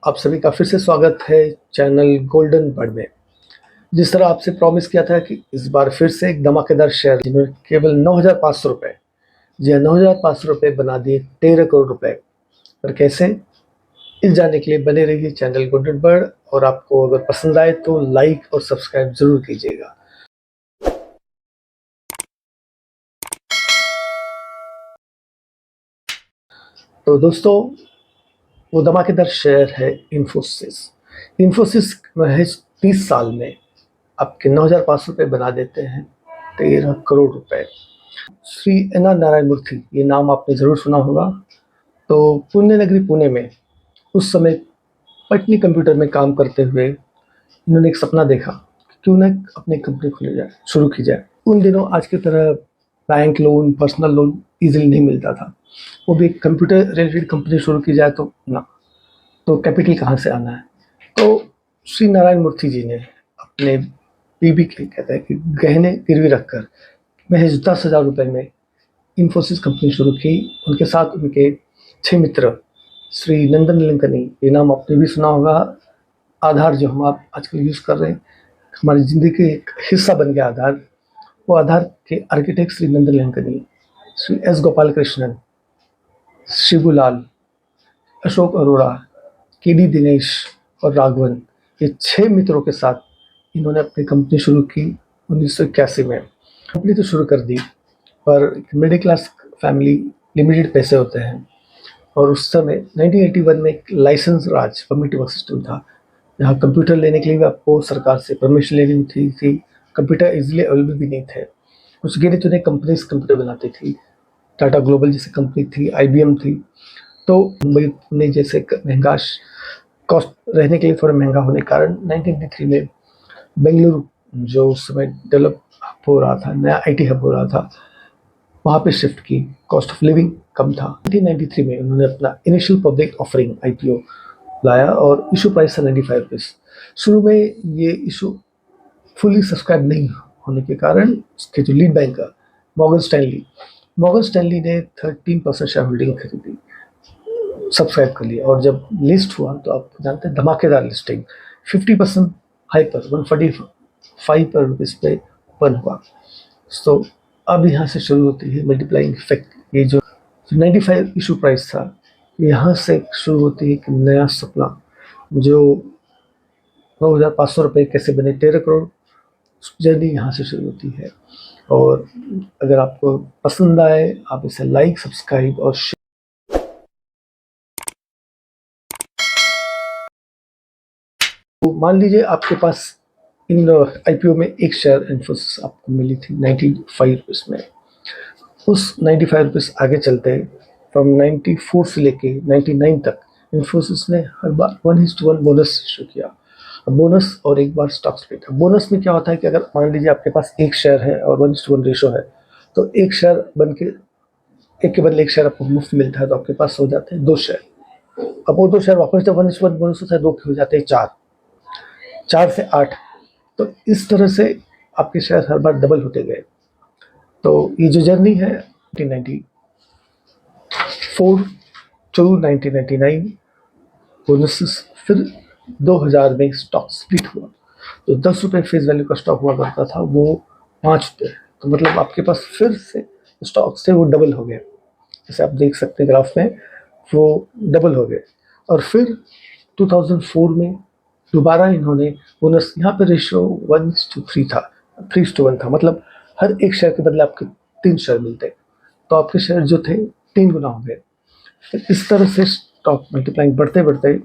आप सभी का फिर से स्वागत है चैनल गोल्डन बर्ड में। जिस तरह आपसे प्रॉमिस किया था कि इस बार फिर से एक धमाकेदार शेयर जिन्होंने केवल 9,500 रुपये, जी हाँ 9,500 रुपये बना दिए 13 करोड़ रुपए। पर कैसे, इस जानने के लिए बने रहिए चैनल गोल्डन बर्ड। और आपको अगर पसंद आए तो लाइक और सब्सक्राइब जरूर कीजिएगा। तो दोस्तों, वो धमाकेदार शेयर है इन्फोसिस। इन्फोसिस महज 30 साल में आपके 9,500 रुपये बना देते हैं 13 करोड़ रुपए। श्री एन आर नारायण मूर्ति, ये नाम आपने ज़रूर सुना होगा। तो पुण्य नगरी पुणे में उस समय पटनी कंप्यूटर में काम करते हुए इन्होंने एक सपना देखा कि क्यों ना अपनी कंपनी खुली जाए, शुरू की जाए। उन दिनों आज की तरह bank loan, personal loan easily नहीं मिलता था। वो भी कंप्यूटर रिलेटेड कंपनी शुरू की जाए तो ना, तो कैपिटल कहाँ से आना है। तो श्री नारायण मूर्ति जी ने अपने बीबी के कहते हैं कि गहने गिरवी रखकर महज 10,000 रुपये में इन्फोसिस कंपनी शुरू की। उनके साथ उनके 6 मित्र, श्री नंदन निलंकनी, ये नाम आपने भी सुना होगा। आधार जो हम आप आजकल यूज़ कर रहे हैं, हमारी ज़िंदगी का एक हिस्सा बन गया आधार। वो आधार के आर्किटेक्ट श्री नंदन निलंकनी, श्री एस गोपाल कृष्णन, शिबूलाल, अशोक अरोड़ा, के डी दिनेश और राघवन, ये 6 मित्रों के साथ इन्होंने अपनी कंपनी शुरू की 1981 में। कंपनी तो शुरू कर दी, पर मिडिल क्लास फैमिली, लिमिटेड पैसे होते हैं। और उस समय 1981 में एक लाइसेंस राज परमिट वर्क सिस्टम था, जहाँ कंप्यूटर लेने के लिए भी आपको सरकार से परमिशन लेनी थी। कंप्यूटर इजीली अवेलेबल भी नहीं थे। कुछ गिने चुने कंपनीज कंप्यूटर बनाती थी। टाटा ग्लोबल जैसी कंपनी थी, IBM थी। तो मुंबई पुणे जैसे महंगा कॉस्ट रहने के लिए थोड़ा महंगा होने के कारण 1983 में बेंगलुरु, जो उस समय डेवलप हो रहा था, नया IT हब हो रहा था, वहाँ पे शिफ्ट की। कॉस्ट ऑफ लिविंग कम था। 1993 में उन्होंने अपना इनिशियल पब्लिक ऑफरिंग IPO लाया और इशू प्राइस था 95 रुपीज़। शुरू में ये इशू फुली सब्सक्राइब नहीं होने के कारण उसके जो लीड बैंकर मॉर्गन स्टैनली ने 13% शेयर होल्डिंग खरीदी, सब्सक्राइब कर लिया। और जब लिस्ट हुआ तो आप जानते हैं धमाकेदार लिस्टिंग, 50% हाई पर 145 पर रुपीज़ पे ओपन हुआ। तो अब यहाँ से शुरू होती है मल्टीप्लाइंग इफेक्ट। ये जो 95 इशू प्राइस था, यहाँ से शुरू होती है एक नया सपना, जो 9,500 रुपये कैसे बने 13 करोड़, जर्नी यहाँ से शुरू होती है। और अगर आपको पसंद आए, आप इसे लाइक, सब्सक्राइब और तो मान लीजिए आपके पास इन IPO में एक शेयर इन्फोसिस आपको मिली थी 95 रुपीज़ में। उस 95 रुपीज़ आगे चलते फ्रॉम 94 से लेके 99 तक इन्फोसिस ने हर बार 1:1 बोनस इशू किया। बोनस और एक बार स्टॉक स्प्लिट। बोनस में क्या होता है कि अगर मान लीजिए आपके पास एक शेयर है और 1:1 रेशो है, तो एक शेयर बन के एक के बदले एक शेयर आपको मुफ्त मिलता है, तो आपके पास हो जाते हैं 2 शेयर। अब वो 2 शेयर वापस जब 1:1 बोनस होता है, 2 के हो जाते हैं 4, 4 से 8। तो इस तरह से आपके शेयर हर बार डबल होते गए। तो ये जो जर्नी है 1994 टू 1999 बोनसेस, फिर 2000 में स्टॉक स्प्लिट हुआ। तो 10 रुपये फेस वैल्यू का स्टॉक हुआ करता था, वो 5 रुपये। तो मतलब आपके पास फिर से स्टॉक से वो डबल हो गए। जैसे आप देख सकते हैं ग्राफ में, वो डबल हो गए। और फिर 2004 में दोबारा इन्होंने बोनस, यहाँ पे रेशियो 1:3 था, 3:1 था। मतलब हर एक शेयर के बदले आपके 3 शेयर मिलते, तो आपके शेयर जो थे 3 गुना हो गए। फिर इस तरह से स्टॉक मल्टीप्लाइंग बढ़ते बढ़ते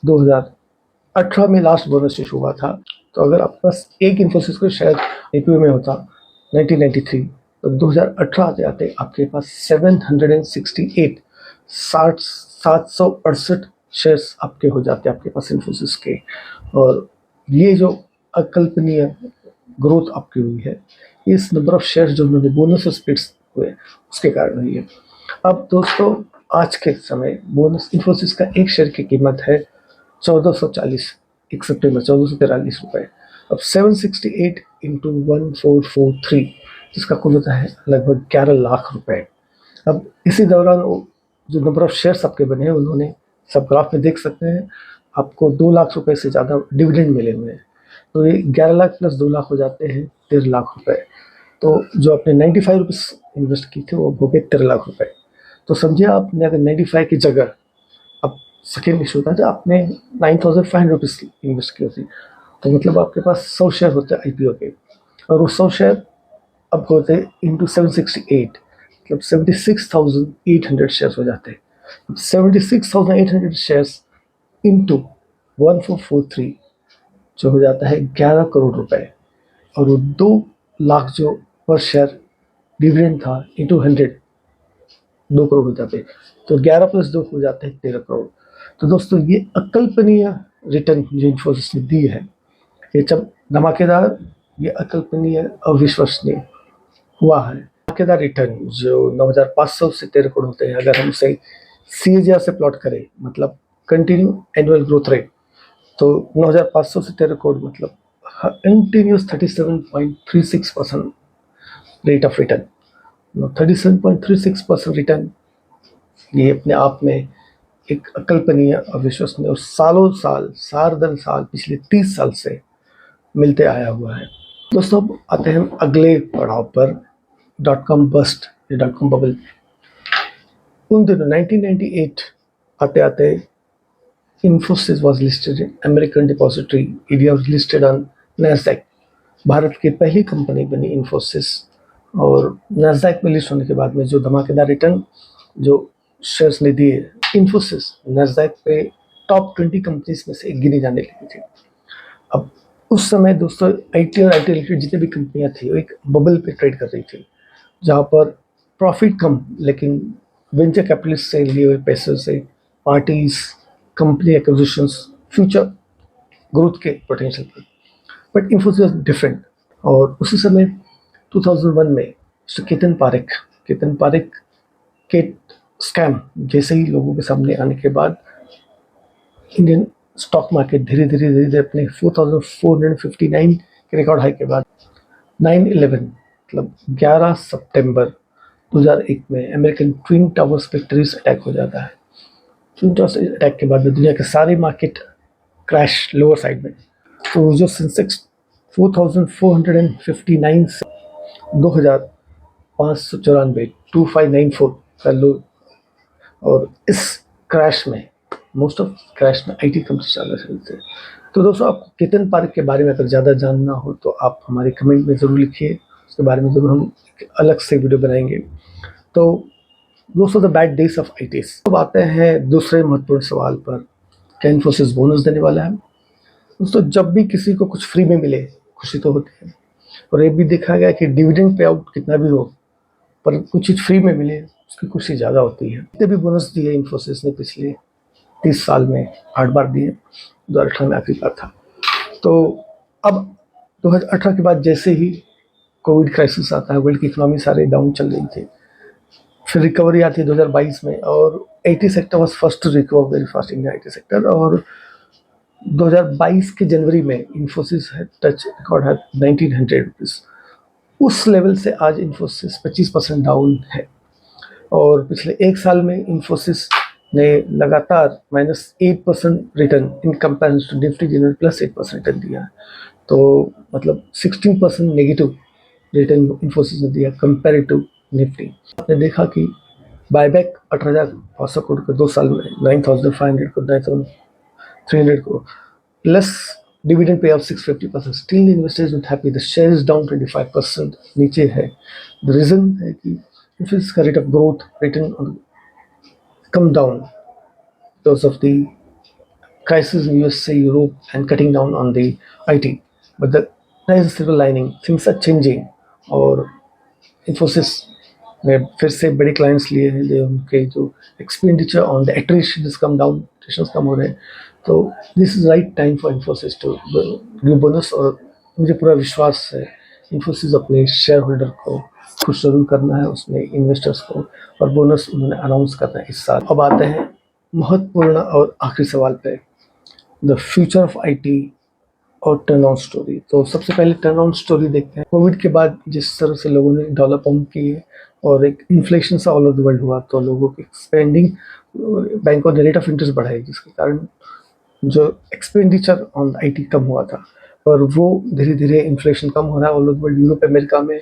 2018 में लास्ट बोनस इशू हुआ था। तो अगर आपके पास एक इन्फोसिस का शेयर IPO में होता 1993, तो 2018 आते आते आपके पास 768 768 शेयर्स आपके हो जाते आपके पास इन्फोसिस के। और ये जो अकल्पनीय ग्रोथ आपकी हुई है, इस नंबर ऑफ शेयर्स जो उन्होंने बोनस स्प्लिट्स हुए उसके कारण हुई है। अब दोस्तों, आज के समय बोनस इन्फोसिस का एक शेयर की कीमत है 1440, 1 सितंबर 1443 रुपये। अब 768 इंटू 1443, जिसका कुल होता है लगभग 11 लाख रुपए। अब इसी दौरान जो नंबर ऑफ शेयर्स आपके बने हैं, उन्होंने सब ग्राफ में देख सकते हैं, आपको 2 लाख रुपए से ज़्यादा डिविडेंड मिले हुए हैं। तो ये 11 लाख प्लस 2 लाख हो जाते हैं 13 लाख रुपए। तो जो आपने 95 रुपीज़ इन्वेस्ट की थी वो हो गए 13 लाख रुपए। तो समझिए आपने अगर 95 की जगह, अब सेकेंड इशू था जब आपने 9,500 रुपीज़ इन्वेस्ट की होती, तो मतलब आपके पास 100 शेयर होते आईपीओ के, और वो 100 शेयर अब होते इंटू 768, मतलब 76,800 शेयर्स हो जाते हैं। अब 76,800 शेयर्स इंटू 1443 जो हो जाता है 11 करोड़ रुपए, और वो 2 लाख जो पर शेयर डिविडेंड था इंटू 100 2 करोड़ हो जाते, तो 11 प्लस 2 हो जाते हैं 13 करोड़। तो दोस्तों ये अकल्पनीय रिटर्न जो इन्फोसिस ने दी है, ये जब धमाकेदार, ये अकल्पनीय अविश्वसनीय हुआ है। धमाकेदार रिटर्न जो 9,500 से 13 करोड़ होते हैं, अगर हम उसे CAGR से प्लॉट करें, मतलब कंटिन्यू एनुअल ग्रोथ रेट, तो 9,500 से 13 करोड़ मतलब continuous 37.36% rate of return. 37.36% return, ये अपने आप में एक अकल्पनीय अविश्वसनीय और सालों साल साल दर साल पिछले 30 साल से मिलते आया हुआ है। दोस्तों अब आते हैं अगले पड़ाव पर, .com बस्ट या .com बबल। उन दिनों 1998 आते आते Infosys was listed in American depository, India was listed on Nasdaq. Bharat की पहली कंपनी बनी इन्फोसिस, और नैस्डैक में लिस्ट होने के बाद में जो धमाकेदार रिटर्न जो शेयर्स ने दिए, इन्फोसिस नैस्डैक पे टॉप 20 कंपनीज में से एक गिनी जाने लगी थी। अब उस समय दोस्तों आईटी और आईटी रिलेटेड जितनी भी कंपनियां थी वो एक बबल पे ट्रेड कर रही थी, जहाँ पर प्रॉफिट कम लेकिन वेंचर कैपिटलिस्ट से लिए हुए पैसे से parties, company acquisitions, future growth के पोटेंशियल पर। But Infosys different. और उसी समय 2001 में केतन पारेख के स्कैम जैसे ही लोगों के सामने आने के बाद इंडियन स्टॉक मार्केट धीरे धीरे अपने 4,459 के रिकॉर्ड हाई के बाद 9/11 मतलब 11 सितंबर 2001 में अमेरिकन ट्विन टावर्स पे टेररिस्ट अटैक हो जाता है। ट्विन टावर्स अटैक के बाद दुनिया के सारे मार्केट क्रैश लोअर साइड में। तो जो सेंसेक्स 4,459 से 2,594 2594 का लो, और इस क्रैश में मोस्ट ऑफ क्रैश में आईटी कंपनी ज़्यादा चलते थे। तो दोस्तों आपको केतन पारेख के बारे में अगर ज़्यादा जानना हो तो आप हमारे कमेंट में ज़रूर लिखिए, उसके बारे में ज़रूर हम अलग से वीडियो बनाएंगे। तो दोस्तों the bad days of ITs. अब आते हैं दूसरे महत्वपूर्ण सवाल पर, क्या इन्फोसिस बोनस देने वाला है? दोस्तों जब भी किसी को कुछ फ्री में मिले खुशी तो होती है, और ये भी देखा गया कि डिविडेंड पे आउट कितना भी हो पर कुछ चीज़ फ्री में मिले उसकी खुशी ज़्यादा होती है। जितने भी बोनस दिए इन्फोसिस ने पिछले 30 साल में 8 बार दिए, 2018 में आखिरी बार था। तो अब 2018 के बाद जैसे ही कोविड क्राइसिस आता है, वर्ल्ड की इकोनॉमी सारे डाउन चल रही थी, फिर रिकवरी आती है 2022 में, और IT sector was first to recover very fast, India IT sector. और 2022 के जनवरी में इन्फोसिस है टच रिकॉर्ड है 1900 रुपीज़। उस लेवल से आज इन्फोसिस 25% डाउन है, और पिछले एक साल में इन्फोसिस ने लगातार -8% return in comparison to Nifty जिन्होंने +8% रिटर्न दिया। तो मतलब 16% नेगेटिव रिटर्न इन्फोसिस ने दिया कंपेयर टू निफ्टी। आपने देखा कि बायबैक 18,500 करोड़ के 2 साल में 9,500 crore 9,300 crore plus dividend pay of 650%, still investors not happy, the share is down 25% नीचे है। द रीजन है कि इन्फोसिस का rate of growth return come down because of the crisis in USA, Europe, and cutting down on the IT. But there is a silver lining. Things are changing, और Infosys ने फिर से बड़े clients लिए हैं, जो उनके जो expenditure on the attritions come down, attritions कम हो रहे हैं। तो this is right time for Infosys to give bonus, और मुझे पूरा विश्वास है इन्फोसिस अपने शेयर होल्डर को खुश जरूर करना है, उसमें इन्वेस्टर्स को, और बोनस उन्होंने अनाउंस करना है इस साल। अब आते हैं महत्वपूर्ण और आखिरी सवाल पे, द फ्यूचर ऑफ आईटी और टर्न ऑन स्टोरी। तो सबसे पहले टर्न ऑन स्टोरी देखते हैं। कोविड के बाद जिस तरह से लोगों ने डॉलर पंप किए और एक इन्फ्लेशन सा ऑल ओवर द वर्ल्ड हुआ, तो लोगों की स्पेंडिंग, बैंकों ने रेट ऑफ इंटरेस्ट बढ़ाई, जिसके कारण जो एक्सपेंडिचर ऑन आईटी कम हुआ था, और वो धीरे धीरे इन्फ्लेशन कम हो रहा है all over the world, Europe America में।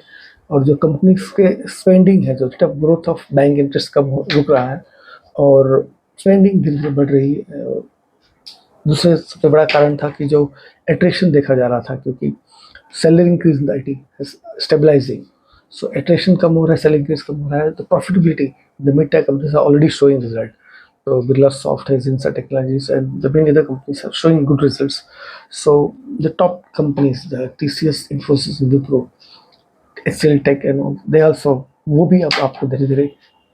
और जो कंपनीज के स्पेंडिंग है, जो rate of growth of bank interest कम रुक रहा है और स्पेंडिंग धीरे धीरे बढ़ रही है। दूसरे सबसे बड़ा कारण था कि जो एट्रेशन देखा जा रहा था, क्योंकि salary increase in the IT stabilising, so attrition कम हो रहा है, सैलरी इंक्रीज कम हो रहा है, तो profitability the mid tech companies are already showing result. So Birlasoft has Insight Technologies, and the many other companies are showing good results. So the top companies, the TCS, Infosys, Wipro, HCL Tech, and all, they also, वो भी अब आपको धीरे धीरे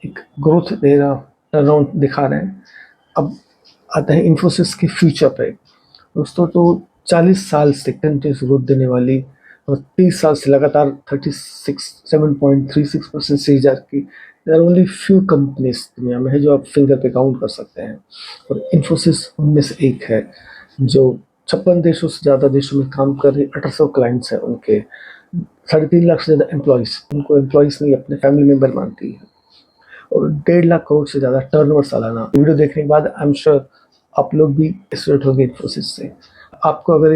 एक growth दे रहा, turnaround दिखा रहे हैं। अब आते हैं इन्फोसिस के फ्यूचर पे। दोस्तों, तो 40 साल से कंटिन्यूस ग्रोथ देने वाली और 30 साल से लगातार 7.36% सीजर की, there are only few companies दुनिया में है जो आप फिंगर पे काउंट कर सकते हैं, और इन्फोसिस उनमें से एक है, जो 56 देशों से ज़्यादा देशों में काम कर रही, 1800 क्लाइंट्स हैं उनके, 3.5 लाख से ज़्यादा एम्प्लॉयज़, उनको एम्प्लॉयज़ नहीं अपने फैमिली मेम्बर मानती है, और 1.5 लाख करोड़ से ज़्यादा टर्नओवर सालाना। वीडियो देखने के बाद आई एम श्योर आप लोग भी इंस्पिरेट होंगे इन्फोसिस से। आपको अगर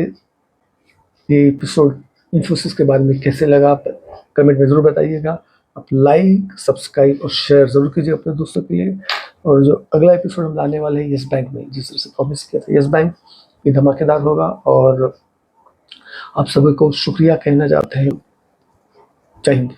ये एपिसोड इन्फोसिस के बारे में कैसे लगा, आप कमेंट में ज़रूर बताइएगा। आप लाइक, सब्सक्राइब और शेयर ज़रूर कीजिए अपने दोस्तों के लिए। और जो अगला एपिसोड हम लाने वाले हैं यस बैंक में, जिस तरह से प्रॉमिस किया था, यस बैंक ये धमाकेदार होगा, और आप सभी को शुक्रिया कहना चाहते हैं। जय हिंद।